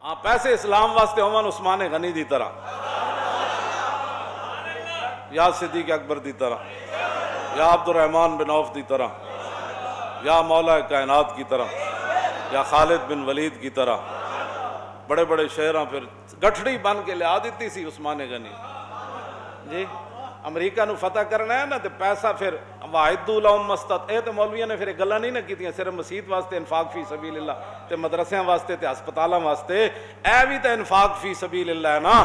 ہاں پیسے اسلام واسطے ہومن عثمان غنی دی طرح، یا صدیق اکبر دی طرح، یا عبد الرحمن بن عوف دی طرح، یا مولا کائنات کی طرح، یا خالد بن ولید کی طرح، بڑے بڑے شہراں پھر گٹھڑی بن کے لیا دیتی سی عثمان غنی جی۔ امریکہ نو فتح کرنا ہے نا تو پیسہ پھر وَأَعِدُّوا لَهُم مَّا اسْتَطَعْتُم، اے تے مولویاں نے پھر گلاں نہیں نہ کیتیاں صرف مسجد واسطے انفاق فی سبیل اللہ تے مدرسیاں واسطے تے ہسپتالاں واسطے، اے بھی تے انفاق فی سبیل اللہ ہے نا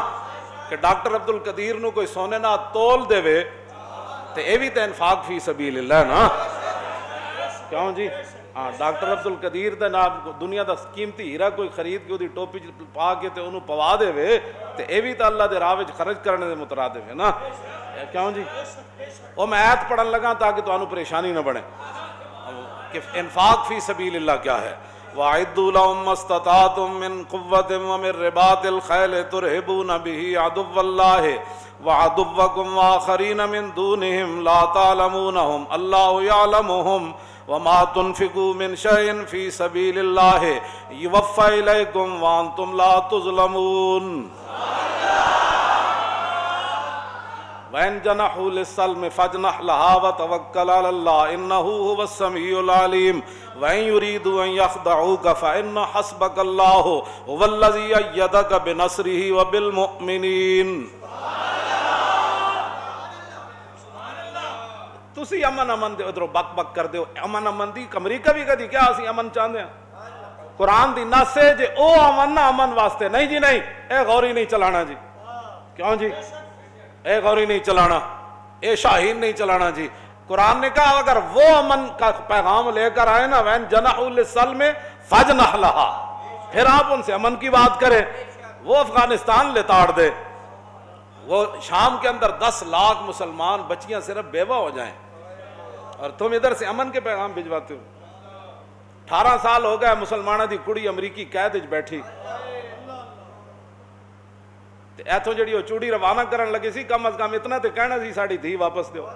کہ ڈاکٹر عبد القدیر نو کوئی سونے نہ تول دے وے تے اے بھی تے انفاق فی سبیل اللہ ہے نا، کیوں جی؟ ہاں ڈاکٹر عبد القدیر دا نام دنیا دا قیمتی ہیرا کوئی خرید کے اودی ٹوپی پا کے تے انہوں پوا دے وے تے اے بھی تے اللہ دے راہ وچ خرچ کرنے دے مترادف ہے نا، کیوں جی؟ وہ میں آیت پڑھن لگا تاکہ تو انہوں پریشانی نہ بڑھے کہ انفاق فی سبیل اللہ کیا ہے۔ وَأَعِدُّوا لَهُم مَّا اسْتَطَعْتُم مِّن قُوَّةٍ وَمِن رِّبَاطِ الْخَيْلِ تُرْهِبُونَ بِهِ عَدُوَّ اللَّهِ وَعَدُوَّكُمْ وَآخَرِينَ مِن دُونِهِمْ لَا تَعْلَمُونَهُمْ اللَّهُ يَعْلَمُهُمْ وَمَا تُنْفِقُوا مِن شَيْءٍ فِي سَبِيلِ اللَّهِ يُوَفَّ إِلَيْكُمْ وَأَنْتُمْ لَا تُظْلَمُونَ۔ وَإِن جَنَحُوا لِلسَّلْمِ فَاجْنَحْ لَهَا وَتَوَكَّلْ عَلَى اللَّهِ إِنَّهُ هُوَ السَّمِيعُ الْعَلِيمُ وَإِن يُرِيدُوا أَن يَخْدَعُوكَ فَإِنَّ حَسْبَكَ اللَّهُ هُوَ الَّذِي أَيَّدَكَ بِنَصْرِهِ وَبِالْمُؤْمِنِينَ۔ تسی امن دے ادھروں بک بک کر دیو، امن دی امریکہ بھی کدی کیا اسی امن چاہتے ہیں؟ قرآن دی نص ہے جے او امن نہ امن واسطے نہیں جی، نہیں اے غوری نہیں چلانا جی، کیوں جی؟ اے غوری نہیں چلانا، اے شاہین نہیں چلانا جی۔ قرآن نے کہا اگر وہ امن کا پیغام لے کر آئے نا وَإِن جَنَحُوا لِلسَّلْمِ فَاجْنَحْ لَهَا، پھر آپ ان سے امن کی بات کریں۔ وہ افغانستان لتاڑ دے، وہ شام کے اندر 10 لاکھ مسلمان بچیاں صرف بیوہ ہو جائیں اور تم ادھر سے امن کے پیغام بھجواتے ہو۔ 18 سال ہو گئے مسلمانہ دی کڑی امریکی قید وچ بیٹھی، ایتھوں جڑی وہ چوڑی روانہ کرن لگے سی کم از کم اتنا تے کہنا سی ساڑی دھی واپس دیو،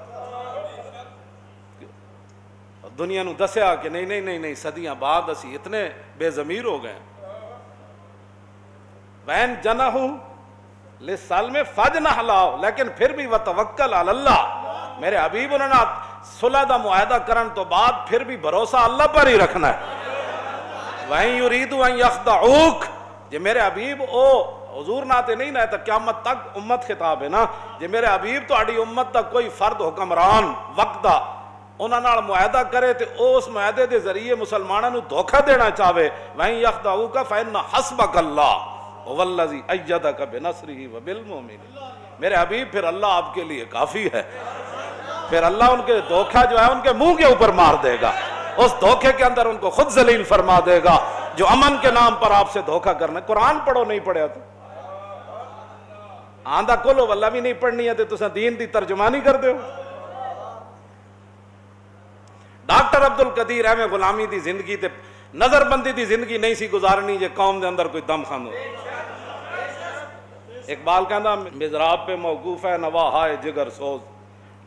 دنیا نو دسیا کہ نہیں نہیں نہیں نہیں صدیاں بعد اسی اتنے بے ضمیر ہو گئے۔ وَإِن جَنَحُوا لِلسَّلْمِ فَاجْنَحْ لَهُ، لیکن پھر بھی وَتَوَكَّلْ عَلَى اللَّهِ، میرے حبیب انہوں نے صلح دا معاہدہ کرن تو بعد پھر بھی بھروسہ اللہ پر ہی رکھنا ہے۔ وَإِن يُرِيدُوا أَن يَخْدَعُوكَ، جے میرے حبیب او حضور ناتے نہیں نہ ہے تو قیامت تک امت خطاب ہے نا، جے میرے حبیب تو آڑی امت تک کوئی فرد حکمران وقت دا انہاں نال معاہدہ کرے تے اس معاہدے دے ذریعے مسلمانوں نو دھوکہ دینا چاہے، وَإِن يَخْدَعُوكَ فَإِنَّ حَسْبَكَ اللَّهُ هُوَ الَّذِي أَيَّدَكَ بِنَصْرِهِ وَبِالْمُؤْمِنِينَ، میرے حبیب پھر اللہ آپ کے لیے کافی ہے، پھر اللہ ان کے دھوکہ جو ہے ان کے منہ کے اوپر مار دے گا، اس دھوکے کے اندر ان کو خود ذلیل فرما دے گا جو امن کے نام پر آپ سے دھوکہ کرنا۔ قرآن پڑھو نہیں پڑھیا تو آندھا کھولو واللہ بھی نہیں پڑھنی ہے تو تساں دین دی ترجمانی کر دے ہو۔ ڈاکٹر عبد القدیر احمد غلامی دی زندگی تے نظر بندی دی زندگی نہیں سی گزارنی جے قوم دے اندر کوئی دم خاندو۔ اقبال کہندا مزراب پہ موقوف ہے نوا ہائے جگر سوز،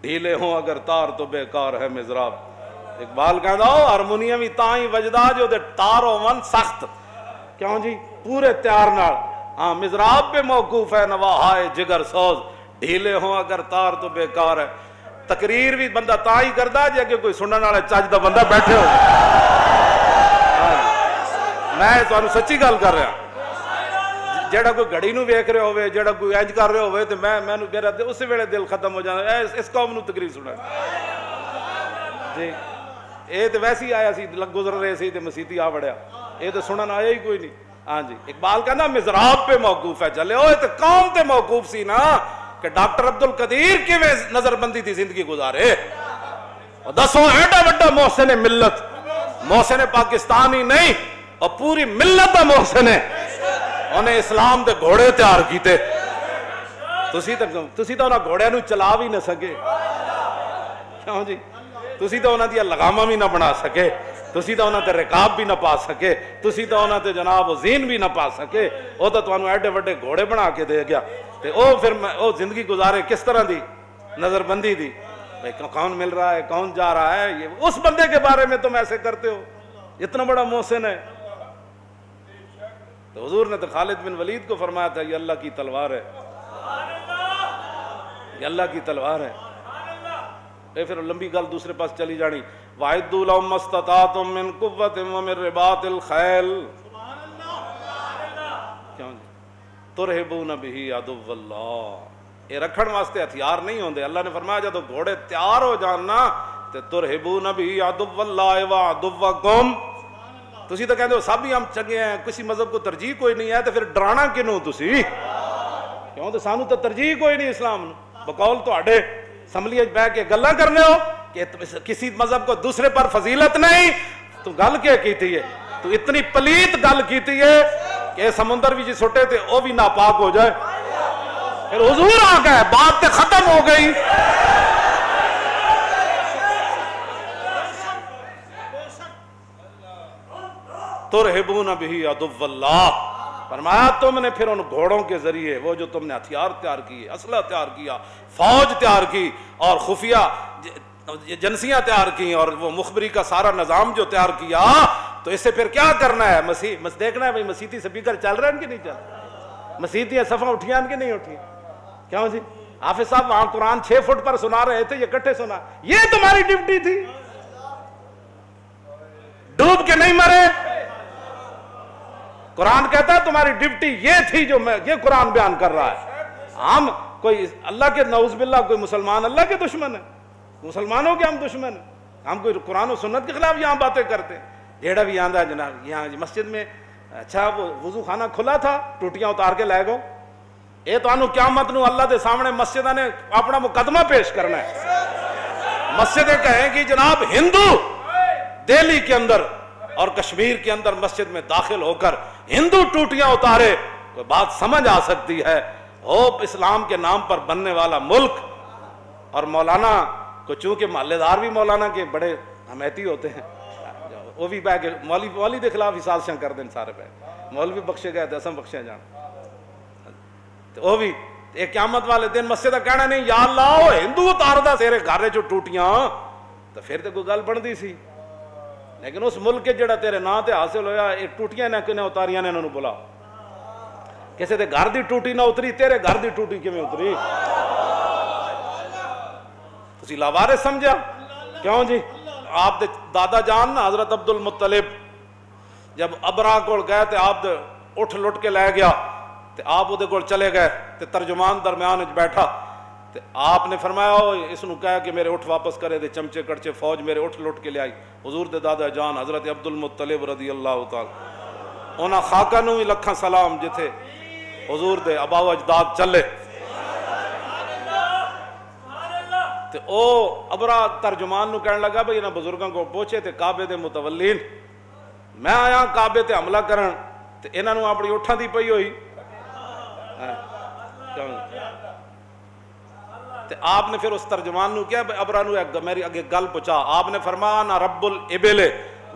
ڈھیلے ہوں اگر تار تو بیکار ہے مزراب۔ اقبال کہندا ہارمونیم تائیں وجدا جو دے تار ہون سخت، کیوں جی؟ پورے تیار نال، ہاں مزراب پہ موقوف ہے نوا ہائے جگر سوز، ڈھیلے ہوں اگر تار تو بیکار ہے۔ تقریر بھی بندہ تا ہی کردا جے کہ کوئی سنن والا چج دا بندہ بیٹھے ہو۔ میں تانوں سچی گل کر رہا، جیڑا کوئی گھڑی نو ویکھ رہے ہوئے، جیڑا کوئی انج کر رہے ہوئے تے مینوں میرا اسی ویلے دل ختم ہو جاندا اس قوم نو تقریر سنا جی۔ اے تے ویسے ہی آیا سی گزر رہے سی تے مسیتی آ وڑیا، اے تے سنن آیا ہی کوئی نہیں۔ ہاں جی، اقبال کہنا مزراب پہ موقوف ہے، چلے ہوئے تے قوم تے موقوف سی نا کہ ڈاکٹر عبد القدیر کیویں نظر بندی دی زندگی گزارے۔ دسو ایڈا بڑا محسن ملت، محسن پاکستانی نہیں اور پوری ملت دا محسن ہے، انہیں اسلام دے گھوڑے تیار کیتے، تسی تو انہاں گھوڑے نو چلا بھی نہ سکے، کیوں جی؟ تسی تو انہاں دیا لگامہ بھی نہ بنا سکے، تسی تو انہاں تے رکاب بھی نہ پا سکے، تسی تو انہاں تے جناب زین بھی نہ پا سکے، وہ تو تانوں ایڈے وڈے گھوڑے بنا کے دے گیا تے او پھر او زندگی گزارے کس طرح دی؟ نظر بندی دی، کون مل رہا ہے، کون جا رہا ہے، یہ اس بندے کے بارے میں تم ایسے کرتے ہو، اتنا بڑا محسن ہے۔ تو حضور نے تو خالد بن ولید کو فرمایا تھا یہ اللہ کی تلوار ہے، یہ اللہ کی تلوار ہے۔ پھر لمبی گل دوسرے پاس چلی جانی، وَأَعِدُّوا لَهُم مَّا اسْتَطَعْتُم مِّن قُوَّةٍ وَمِن رِّبَاطِ الْخَيْلِ تُرْهِبُونَ بِهِ عَدُوَّ اللَّهِ، یہ رکھن واسطے ہتھیار نہیں ہوندے۔ اللہ نے فرمایا جب گھوڑے تیار ہو جانا تے تُرْهِبُونَ بِهِ عَدُوَّ اللَّهِ وَعَدُوَّكُمْ، تسی تو کہندے ہو سب ہی ہم چنگے ہیں، کسی مذہب کو ترجیح کوئی نہیں ہے، تو پھر ڈرانا کینوں تسی؟ کیوں تو سانو تو ترجیح کوئی نہیں اسلام نو، بقول تواڈے اسمبلی بہ کے گلاں کرنے ہو کہ کسی مذہب کو دوسرے پر فضیلت نہیں، تو گل کیا کیتی ہے؟ تو اتنی پلیت گل کیتی ہے کہ سمندر بھی جی سٹے تھے وہ بھی ناپاک ہو جائے۔ پھر حضور آ گئے، بات تے ختم ہو گئی۔ ترہبون بہ عدو اللہ، فرمایا تم نے پھر ان گھوڑوں کے ذریعے وہ جو تم نے ہتھیار تیار کیے، اسلحہ تیار کیا، فوج تیار کی اور خفیہ ایجنسیاں تیار کی اور وہ مخبری کا سارا نظام جو تیار کیا، تو اس سے پھر کیا کرنا ہے؟ دیکھنا ہے بھائی مسیحی سپیکر چل رہے ہیں کہ نہیں چل رہے، مسیحی صفحہ اٹھیاں کہ نہیں اٹھی؟ کیوں جی حافظ صاحب وہاں قرآن 6 فٹ پر سنا رہے تھے، یہ کٹھے سنا، یہ تمہاری ڈیوٹی تھی؟ ڈوب کے نہیں مرے؟ قرآن کہتا ہے تمہاری ڈیوٹی یہ تھی جو یہ قرآن بیان کر رہا ہے۔ ہم کوئی اللہ کے نعوذ باللہ کوئی مسلمان اللہ کے دشمن ہے؟ مسلمانوں کے ہم دشمن ہیں؟ ہم کوئی قرآن و سنت کے خلاف یہاں باتیں کرتے ہیں؟ جیڑا بھی آندہ ہے جناب یہاں مسجد میں اچھا وہ وضو خانہ کھلا تھا، ٹوٹیاں اتار کے لے گو، اے تو انہوں قیامت نو اللہ دے سامنے مسجدہ نے اپنا مقدمہ پیش کرنا ہے۔ مسجدیں کہیں کہ جناب ہندو دہلی کے اندر اور کشمیر کے اندر مسجد میں داخل ہو کر ہندو ٹوٹیاں اتارے، کوئی بات سمجھ آ سکتی ہے؟ ہوپ اسلام کے نام پر بننے والا ملک، اور مولانا کو چونکہ محلے دار بھی مولانا کے بڑے حمیتی ہوتے ہیں، وہ بھی بہ کے مولوی دے خلاف ہی سازشاں کر دیں سارے پہ، مولوی بخشے گئے دسم بخشے جان، تو وہ بھی ایک قیامت والے دن مسجد کہنا نہیں یا اللہ ہندو اتار دا تیرے گھر جو ٹوٹیاں، تو پھر تو کوئی گل بندی سی۔ لیکن اس ملک کے جڑا تیرے نا تے حاصل ہویا، ایک ٹوٹیاں نے کنے اتاریاں نے انہوں بلا، کسی دے گھر دی ٹوٹی نہ اتری، تیرے گھر دی ٹوٹی کیویں اتری؟ تسی لاوارث سمجھا؟ کیوں جی آپ دے دادا جان حضرت عبد المطلب جب ابرا کول گئے تے آپ دے اٹھ لٹ کے لے گیا تے آپ دے کول چلے گئے تے ترجمان درمیان وچ بیٹھا تے آپ نے فرمایا اس نو کہا کہ میرے اٹھ واپس کرے دے، چمچے کڑچے فوج میرے اٹھ لٹ کے لے آئی۔ حضور دے دادا جان حضرت عبد المطلب رضی اللہ تعالی انہاں خاکہ نو بھی لکھاں سلام جتھے حضور دے آبا و اجداد چلے، تے او ابرا ترجمان نو کہنے لگا بھئی انہاں بزرگاں کو پوچھے تے کعبے دے متولین، میں آیا کعبے تے حملہ کرن تے انہاں نو اپنی اٹھاں دی پئی ہوئی، تے آپ نے پھر اس ترجمان نو کیا ابرا نو میری اگے گل پہنچا، آپ نے فرمایا انا رب الابل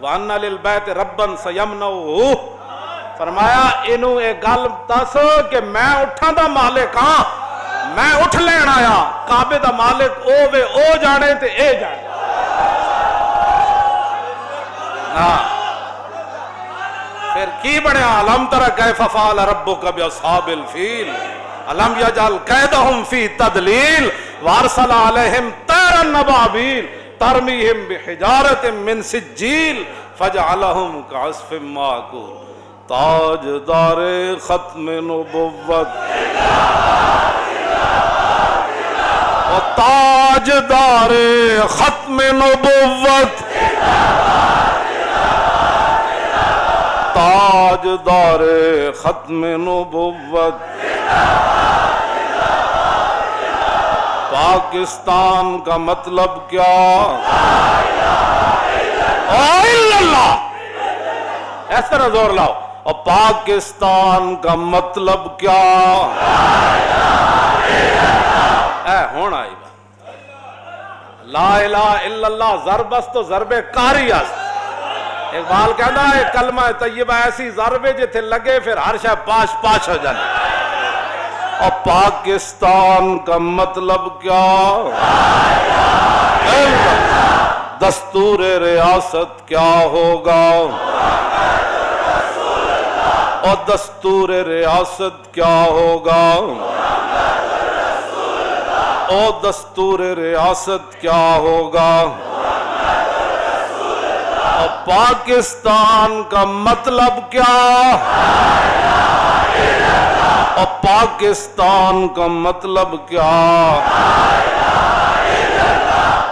وانا للبیت ربن سیمنعہ، فرمایا انہوں ایک گل دس کہ میں اٹھاں دا مالک ہاں، میں اٹھ لین آیا، کعبے دا مالک او وے او جانے تے اے جانے۔ پھر کی بڑھیا علم تر کیف فعل ربک باصحاب الفیل علم یجعل قیدہم فی تدلیل وارسل علیہم طیرا ابابیل ترمیہم بحجارۃ من سجیل فجعلہم کعصف مأکول۔ تاجدار ختم نبوت و تاجدار ختم نبوت، تاجدار ختم نبوت، پاکستان کا مطلب کیا؟ اللہ اس طرح زور لاؤ، اور پاکستان کا مطلب کیا؟ اے ہونا آئی بات لا الہ الا اللہ ضرب است تو ضرب کاری است۔ اقبال کہنا ہے کلمہ طیبہ ایسی ضربے جتھے لگے پھر ہر شے پاش پاش ہو جانے۔ اور پاکستان کا مطلب کیا؟ دستور ریاست کیا ہوگا؟ اور دستور ریاست کیا ہوگا؟ اور دستور ریاست کیا ہوگا؟ اور پاکستان کا مطلب کیا؟ اور پاکستان کا مطلب کیا؟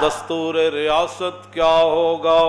دستور ریاست کیا ہوگا؟